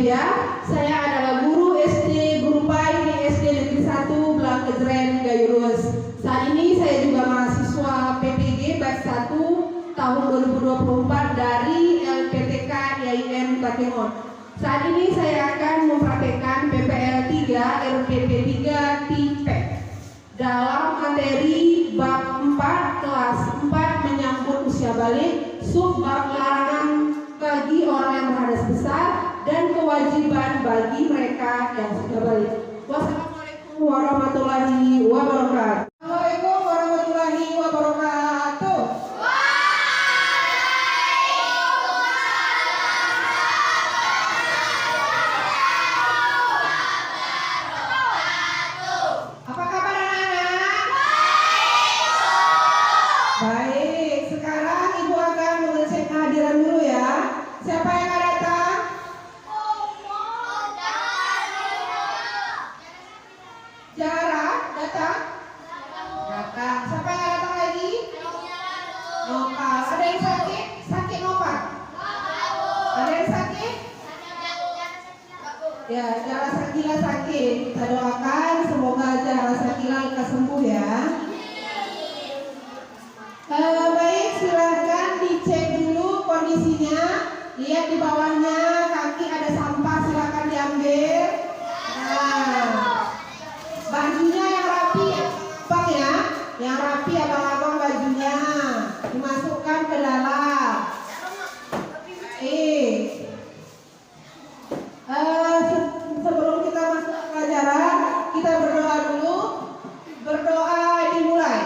Media. Saya adalah guru SD, guru PAI di SD Negeri 1 Belang Kejeren Gayurus. Saat ini saya juga mahasiswa PPG batch 1 tahun 2024 dari LPTK IAIN Takengon. Saat ini saya akan mempraktekkan PPL 3 RPP 3 TIPEK dalam materi bab 4 kelas 4 menyangkut usia balik, sub bab larangan bagi orang yang berhadas besar dan kewajiban bagi mereka yang sudah balik. Wassalamualaikum warahmatullahi wabarakatuh. Assalamualaikum warahmatullahi wabarakatuh. Apa kabar anak-anak? Baik, sekarang Ibu akan mengecek kehadiran dulu ya. Siapa yang akan datang? Jara datang? Datang. Siapa yang akan datang lagi? Nopal. Ada yang sakit? Sakit Nopal? Ada yang sakit? Ya, Jara Sakila sakit. Kita doakan semoga Jara Sakila lekas sembuh ya. Baik, silahkan dicek dulu kondisinya. Lihat di bawahnya kaki ada sampah, silahkan diambil. Nah, bajunya yang rapi abang ya, yang rapi abang-abang bajunya dimasukkan ke dalam. Sebelum kita masuk ke pelajaran, kita berdoa dulu. Berdoa dimulai.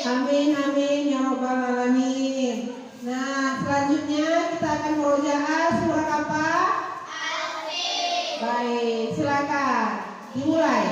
Amin, amin, ya Rabbal Alamin. Nah, selanjutnya kita akan murojaah surat apa? Baik, silakan dimulai.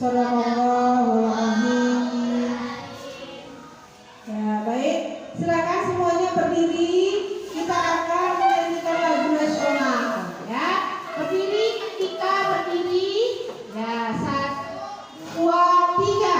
Shadaqallahul-Azim. Ya, baik. Silakan semuanya berdiri. Kita akan menyanyikan lagu nasional. Ya, berdiri ketika berdiri. Ya, 1, 2, 3.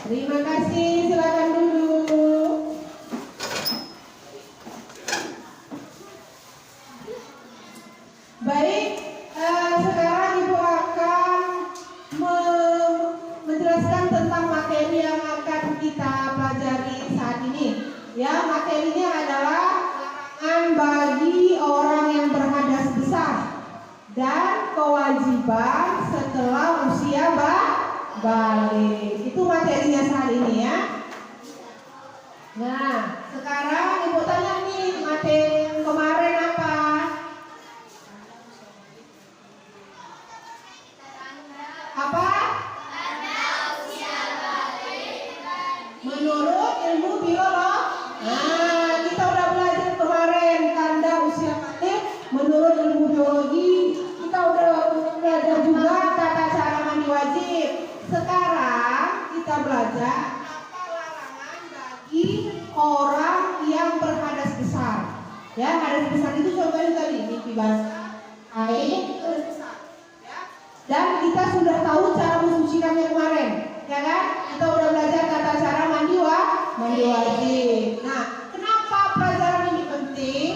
Terima kasih, silakan duduk. Baik, sekarang Ibu akan menjelaskan tentang materi yang akan kita pelajari saat ini. Ya, materinya adalah larangan bagi orang yang berhadas besar dan kewajiban setelah usia balik. Itu materinya saat ini ya. Nah, sekarang Ibu tanya nih, materi kemarin apa? Apa? belajar apa larangan bagi orang yang berhadas besar. Ya, hadas besar itu contohnya tadi mimpi basah, haid, hadas besar. Ya. Dan kita sudah tahu cara mensucikannya kemarin, ya kan? Kita udah belajar tata cara mandi wajib. Nah, kenapa pelajaran ini penting?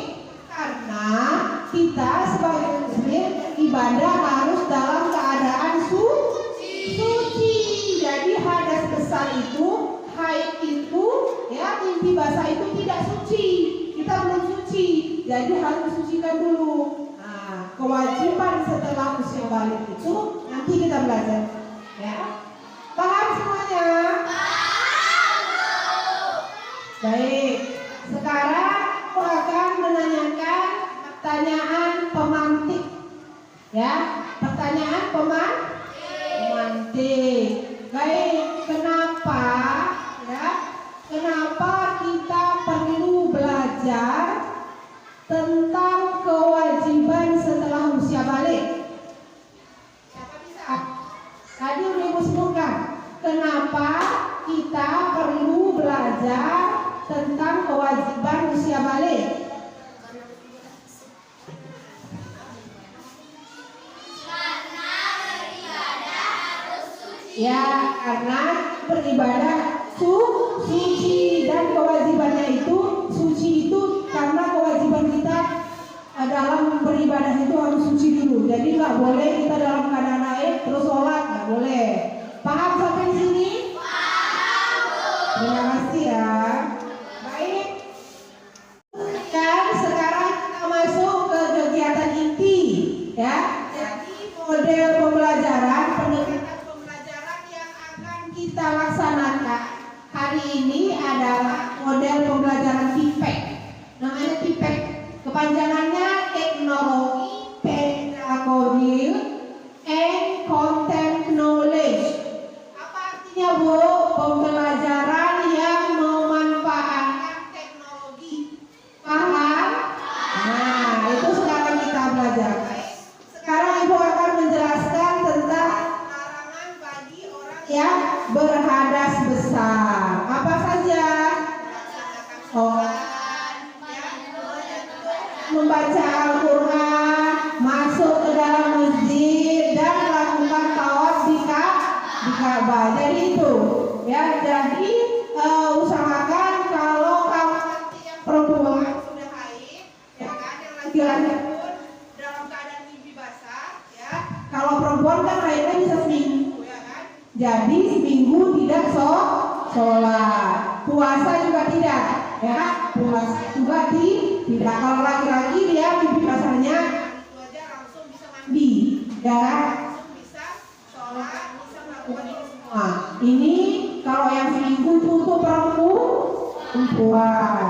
Karena kita sebagai muslim ibadah harus dalam keadaan suci. Jadi hadas besar itu, haid itu, ya mimpi basah itu tidak suci. Kita belum suci, jadi harus disucikan dulu. Nah, kewajiban setelah usia balik itu nanti kita belajar. Ya, paham semuanya? Baik, sekarang aku akan menanyakan pertanyaan pemantik. Ya, pertanyaan pemantik. Baik, kenapa kita perlu belajar tentang kewajiban setelah usia balik? Siapa bisa? Tadi udah ibu sebutkan. Kenapa kita perlu belajar tentang kewajiban usia balik? Ya, karena beribadah suci dan kewajibannya itu suci itu karena kewajiban kita dalam beribadah itu harus suci dulu. Jadi nggak boleh kita dalam keadaan haid terus sholat, nggak boleh. Paham sampai di sini? Paham. Terima kasih ya. Baik. Dan sekarang kita masuk ke kegiatan inti, ya. Jadi model pembelajaran kita laksanakan hari ini adalah model pembelajaran TIPEK. Namanya TIPEK. Kepanjangannya Teknologi, Pedagogik, and Content Knowledge. Apa artinya, Bu? Pembelajaran yang memanfaatkan teknologi. Paham? Nah, itu sekarang kita belajar. Sekarang Ibu akan menjelaskan tentang larangan bagi orang yang berhadas besar. Apa saja? Membaca Al-Quran, masuk ke dalam masjid, dan melakukan tawaf di Ka'bah. Jadi itu, ya. Jadi usahakan kalau kamu nanti yang perempuan sudah haid, ya kan, yang laki-laki pun dalam keadaan mimpi basah, ya. Kalau perempuan kan haidnya bisa seminggu, ya kan. Jadi seminggu tidak sholat, puasa juga tidak, ya. Puasa juga tidak. Kalau laki-laki dia mimpi basahnya itu aja langsung bisa mandi, ya. Langsung bisa sholat, bisa melakukan ini semua. Ini kalau yang seminggu itu untuk perempuan.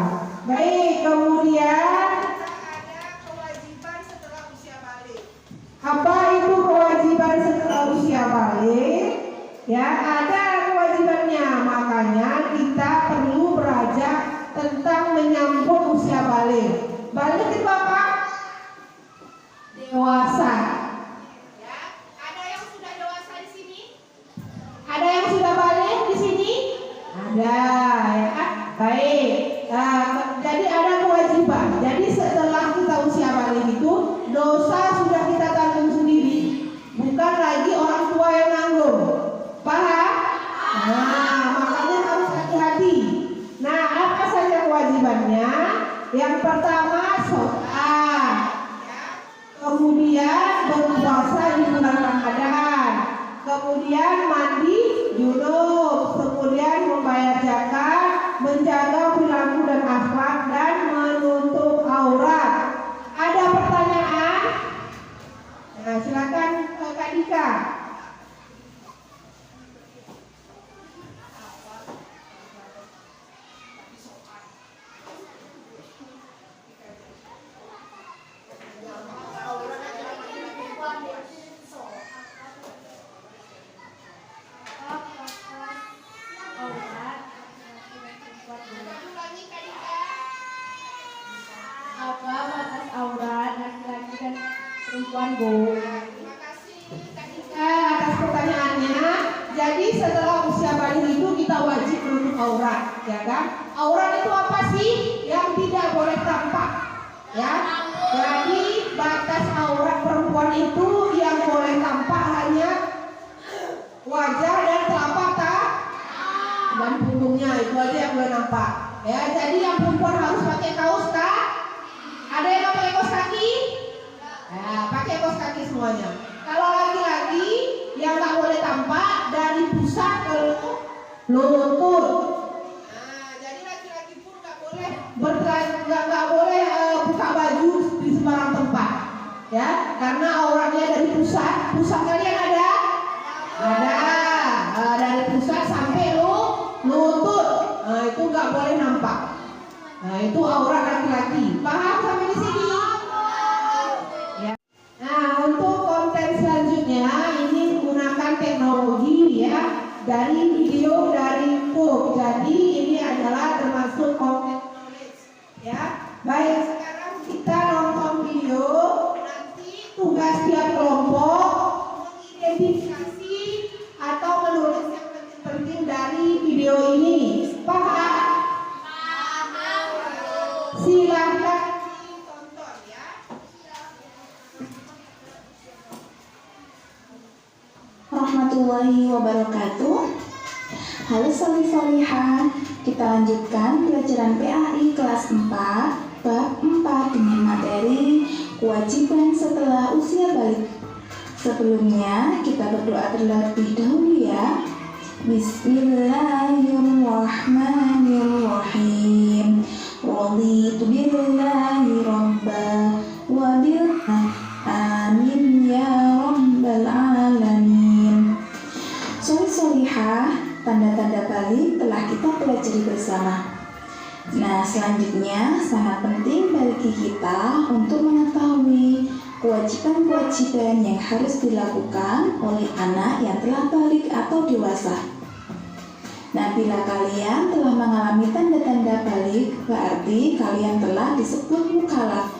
Baik, kemudian ada kewajiban setelah usia balik. Apa itu kewajiban setelah usia balik? Ya, ada kewajibannya. Makanya kita perlu belajar tentang menyambut usia balik. Balik itu apa? Dewasa. Ya, ada yang sudah dewasa di sini? Ada yang sudah balik di sini? Ada, ya. Baik. Jadi ada kewajiban. Jadi setelah kita usia balik itu dosa sudah kita tanggung sendiri, bukan lagi orang tua yang nanggung. Paham? Nah, makanya harus hati-hati. Nah, apa saja kewajibannya? Yang pertama sholat, kemudian berpuasa di bulan Ramadan, kemudian mandi junub, kemudian membayar zakat, menjaga perilaku dan akhlak, dan menutup aurat. Ada pertanyaan? Nah, silakan Kak Dika. Apa batas aurat laki-laki dan perempuan, Bu? Terima kasih Kak Dika atas pertanyaannya. Jadi setelah usia balik itu kita wajib menutup aurat, ya kan? Aurat itu apa sih? Yang tidak boleh tampak, ya. Jadi batas aurat perempuan itu yang boleh tampak hanya wajah dan telapak dan punggungnya, itu aja yang boleh nampak. Ya, jadi yang perempuan harus pakai kaos kaki. Ada yang nggak pakai kaos kaki? Ya, pakai kaos kaki semuanya. Kalau laki-laki yang nggak boleh tampak dari pusat ke lutut. Nah, jadi laki-laki pun nggak boleh nggak boleh buka baju di sembarang tempat, ya, karena auratnya dari pusat. Pusat kalian ada? Dari pusat sampai lutut. Nah, itu nggak boleh nampak. Nah, itu aurat laki-laki. Paham sampai di sini? Ya. Nah, untuk konten selanjutnya ini menggunakan teknologi, ya, dari video dari YouTube. Jadi ini adalah termasuk konten knowledge, ya. Baik, sekarang kita nonton video. Nanti tugas tiap kelompok mengidentifikasi atau menulis yang penting dari video ini. Paham? Silahkan ditonton, ya. Warahmatullahi wabarakatuh. Halo solih-solihah, kita lanjutkan pelajaran PAI kelas 4 bab 4 dengan materi kewajiban setelah usia balik. Sebelumnya kita berdoa terlebih dahulu, ya. Bismillahirrahmanirrahim. Raditu billahi rabba wa bil amin ya rabbal alamin. Solih-solihah, tanda-tanda balik telah kita pelajari bersama. Nah, selanjutnya sangat penting bagi kita untuk mengetahui kewajiban-kewajiban yang harus dilakukan oleh anak yang telah balik atau dewasa. Nah, bila kalian telah mengalami tanda-tanda balik, berarti kalian telah disebut mukallaf.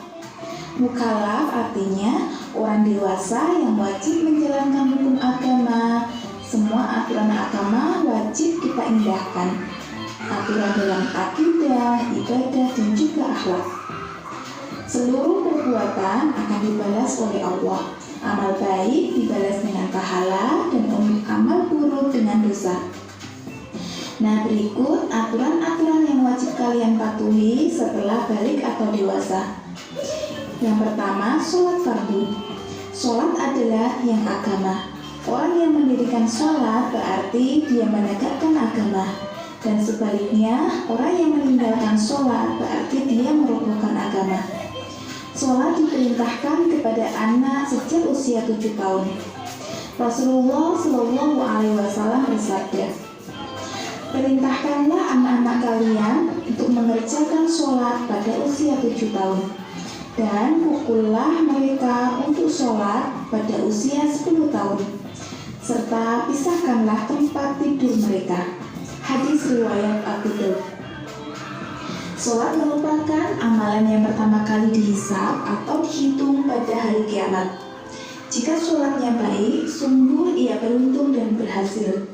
Mukallaf artinya orang dewasa yang wajib menjalankan hukum agama. Semua aturan agama wajib kita indahkan. Aturan dalam akidah, ibadah, dan juga akhlak. Seluruh perbuatan akan dibalas oleh Allah. Amal baik dibalas dengan pahala dan amal buruk dengan dosa. Nah, berikut aturan-aturan yang wajib kalian patuhi setelah balik atau dewasa. Yang pertama, sholat fardu. Sholat adalah yang agama. Orang yang mendirikan sholat berarti dia menegakkan agama. Dan sebaliknya, orang yang meninggalkan sholat berarti dia merobohkan agama. Sholat diperintahkan kepada anak sejak usia 7 tahun. Rasulullah Shallallahu Alaihi Wasallam bersabda, perintahkanlah anak-anak kalian untuk mengerjakan sholat pada usia 7 tahun. Dan pukullah mereka untuk sholat pada usia 10 tahun. Serta pisahkanlah tempat tidur mereka. Hadis riwayat Abu Daud. Sholat merupakan amalan yang pertama kali dihisab atau dihitung pada hari kiamat. Jika sholatnya baik, sungguh ia beruntung dan berhasil.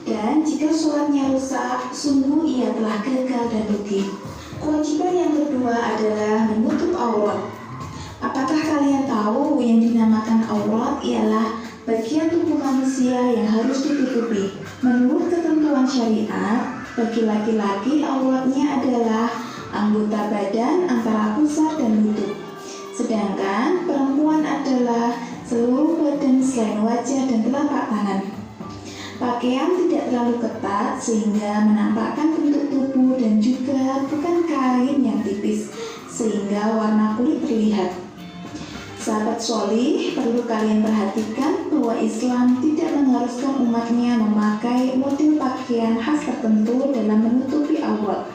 Dan jika sholatnya rusak, sungguh ia telah gagal dan rugi. Kewajiban yang kedua adalah menutup aurat. Apakah kalian tahu yang dinamakan aurat ialah bagian tubuh manusia yang harus ditutupi? Menurut ketentuan syariat, bagi laki-laki auratnya adalah anggota badan antara pusar dan lutut. Sedangkan perempuan adalah seluruh badan selain wajah dan telapak tangan. Pakaian tidak terlalu ketat sehingga menampakkan bentuk tubuh dan juga bukan kain yang tipis sehingga warna kulit terlihat. Sahabat sholih, perlu kalian perhatikan bahwa Islam tidak mengharuskan umatnya memakai model pakaian khas tertentu dalam menutupi aurat.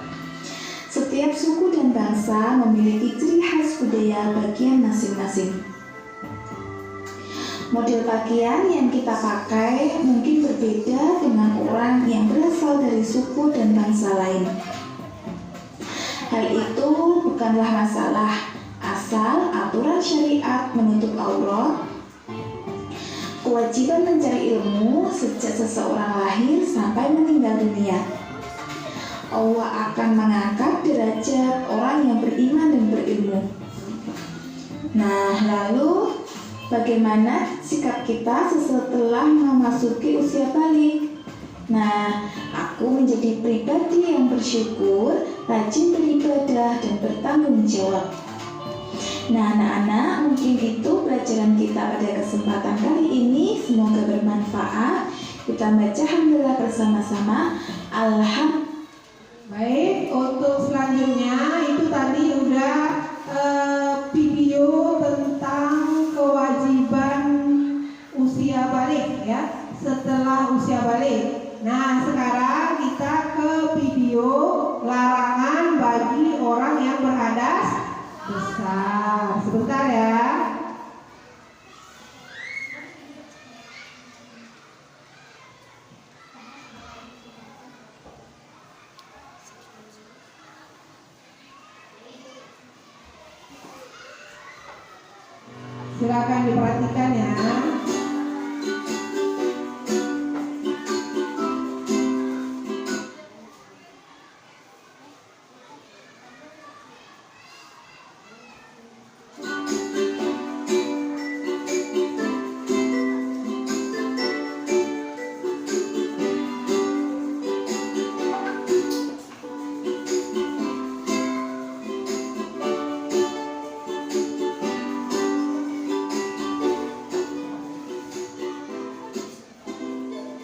Setiap suku dan bangsa memiliki ciri khas budaya bagian masing-masing. Model pakaian yang kita pakai mungkin berbeda dengan orang yang berasal dari suku dan bangsa lain. Hal itu bukanlah masalah, asal aturan syariat menutup aurat kewajiban mencari ilmu sejak seseorang lahir sampai meninggal dunia. Allah akan mengangkat derajat orang yang beriman dan berilmu. Nah, lalu bagaimana sikap kita setelah memasuki usia balik? Nah, aku menjadi pribadi yang bersyukur, rajin beribadah, dan bertanggung jawab. Nah, anak-anak, mungkin itu pelajaran kita pada kesempatan kali ini. Semoga bermanfaat. Kita baca alhamdulillah bersama-sama. Alhamdulillah. Baik, untuk selanjutnya itu tadi udah video tentang kewajiban usia balik ya, setelah usia balik. Nah, sekarang kita ke video larangan bagi orang yang berhadas besar. Sebentar ya. Silakan diperhatikan ya.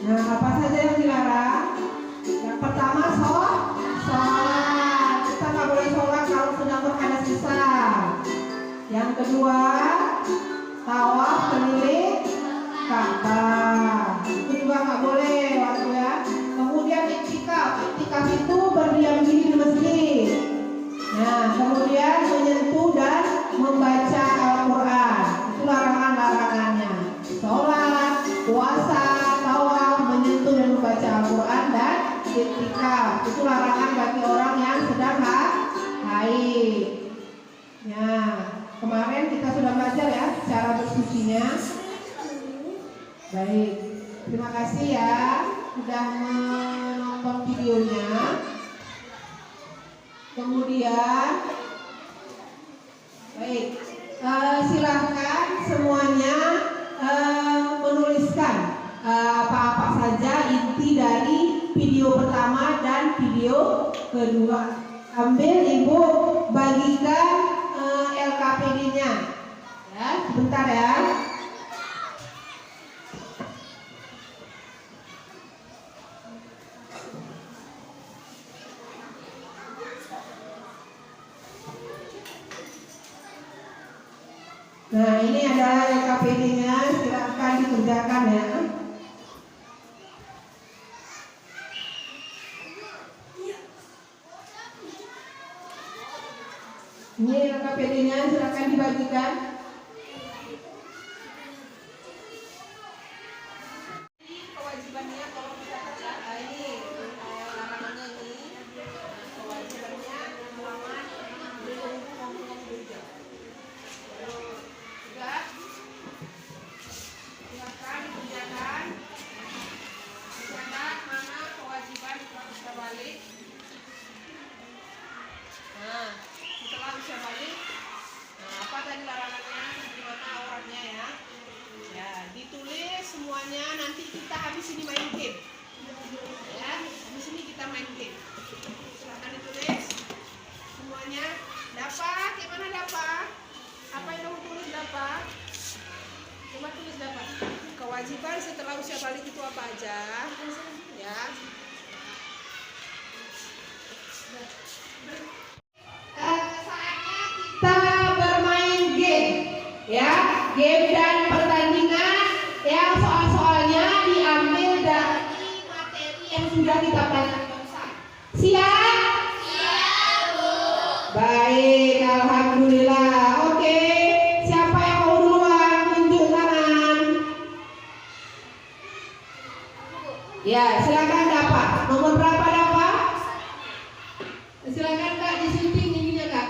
Nah, apa saja yang dilarang? Yang pertama, sholat. Kita nggak boleh sholat kalau sedang berhadas besar. Yang kedua, tawaf keliling Ka'bah. Itu juga nggak boleh, waktu ya. Kemudian iktikaf. Iktikaf itu berdiam diri di masjid. Nah, kemudian menyentuh dan membaca Al-Quran. Itu larangan-larangannya. Sholat, puasa, menyentuh dan membaca Al-Quran, dan iktikaf. Itu larangan bagi orang yang sedang haid. Ya, kemarin kita sudah belajar ya cara bersucinya. Baik, terima kasih ya sudah menonton videonya. Kemudian, baik, silahkan semuanya menuliskan apa-apa saja inti dari video pertama dan video kedua. Ambil ibu bagikan LKPD-nya ya, sebentar ya. Nah, ini ada LKPD-nya, silakan dikerjakan ya. Ini LKPD-nya, silakan dibagikan. Kewajibannya kalau kita baca, ini larangannya ini. Kewajibannya halaman 2023. Sudah? Silakan dikerjakan. Dicatat mana kewajiban kita balik. Nah, setelah usia balik, nah apa tadi larangannya, gimana orangnya ya? Ya, ditulis semuanya, nanti kita habis ini main game. Ya, habis ini kita main game. Silahkan ditulis semuanya. Dapat, gimana dapat? Apa yang kamu tulis dapat? Coba tulis dapat. Kewajiban setelah usia balik itu apa aja? Ya. Saatnya kita bermain game, ya, game dan pertandingan yang soal-soalnya diambil dari materi yang sudah kita pelajari. Siap? Siap, Bu. Baik, alhamdulillah. Oke, siapa yang mau duluan? Tunjuk tangan. Ya, silakan dapat. Nomor berapa dapat? Silakan Kak, disunting ininya Kak.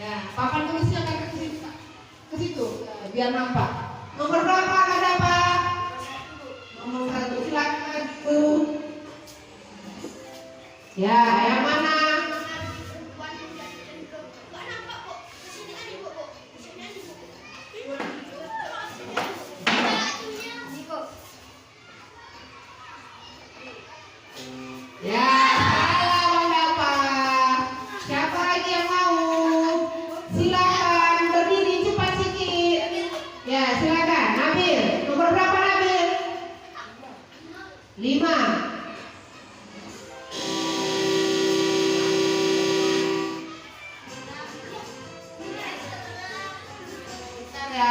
Ya, papan tulisnya Kak ke situ, Kak. Ke situ, biar nampak. Nomor berapa Kak dapat? Ya, yang mana? Ya, salah Bang Dapa. Siapa lagi yang mau? Silakan berdiri cepat sedikit. Ya, silakan. Nabil, nomor berapa Nabil? 5. Ya.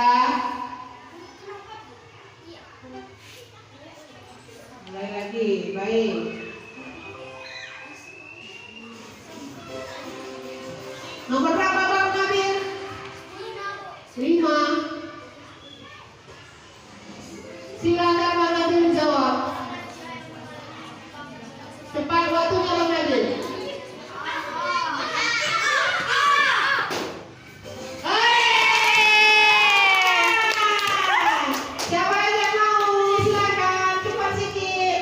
Mulai lagi, baik. Nomor berapa Bang Nabil? 5. Silakan Bang Nabil jawab. Cepat waktunya Bang Nabil. Siapa yang mau? Silakan cepat sedikit.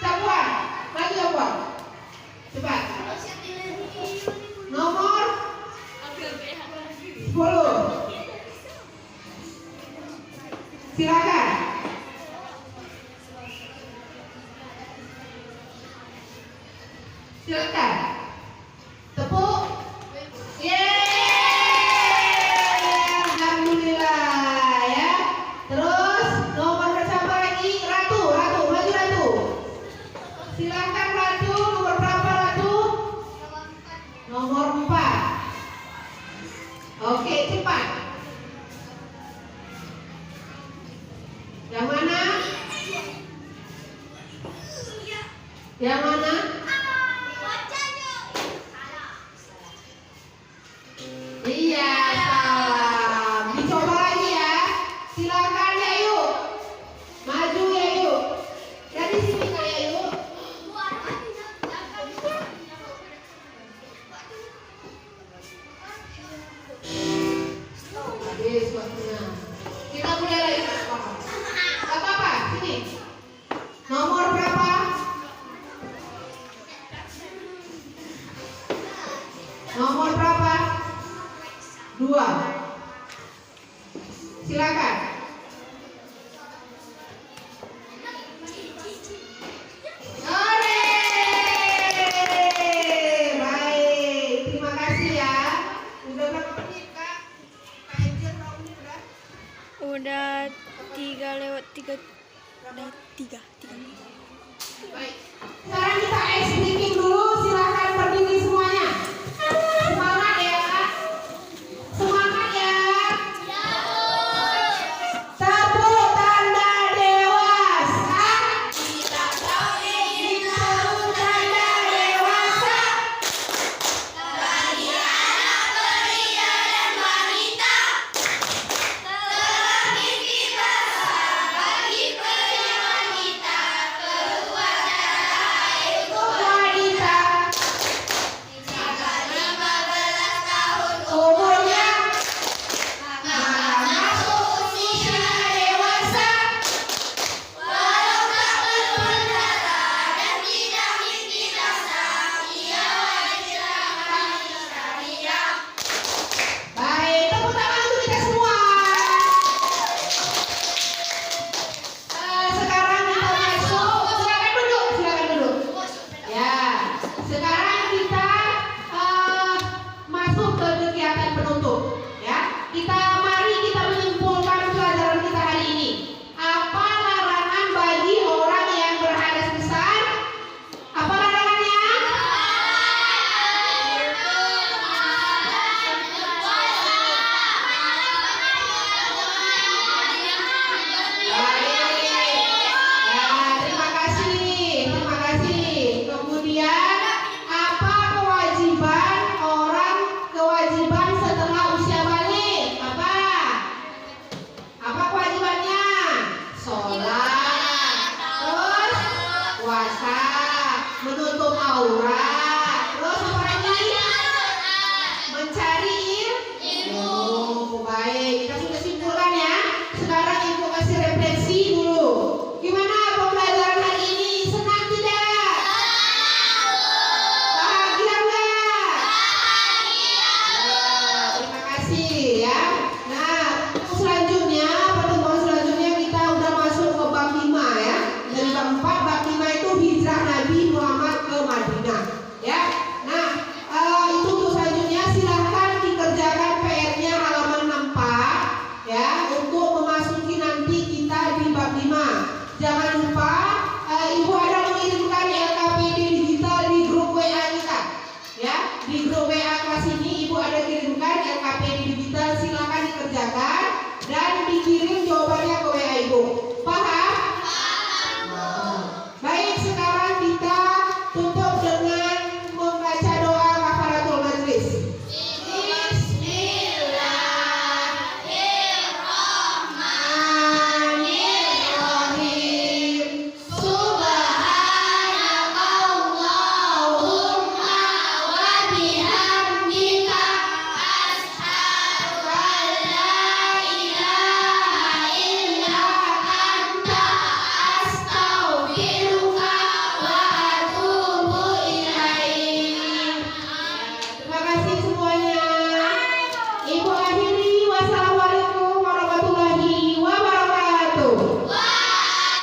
Capuan, maju Capuan. Cepat. Nomor 10. Silakan. Silakan. Tepuk. Yeay. Alhamdulillah ya. Terus nomor berapa lagi? Ratu, maju Ratu. Silakan Ratu, nomor berapa Ratu? Nomor 4. Oke, cepat. Yang mana? Yang mana? Iya, salah. Dicoba lagi ya. Silakan ya yuk. Maju ya yuk. Dari sini Kak ya yuk. Habis waktunya. Kita mulai lagi. Gak apa-apa, sini. Nomor berapa? Nomor berapa? 2. Silakan. Ore! Baik, terima kasih ya. Udah berapa menit Kak? Kak Angel berapa menit udah? Udah 3 menit. Baik. Sekarang kita ice breaking dulu. Silakan berdiri semuanya. Semangat ya. Semangat ya. Tepuk tanda dewasa. Kita tepuk tanda dewasa. Bagi anak pria dan wanita. Telah mimpi besar bagi pria wanita. Jangan lupa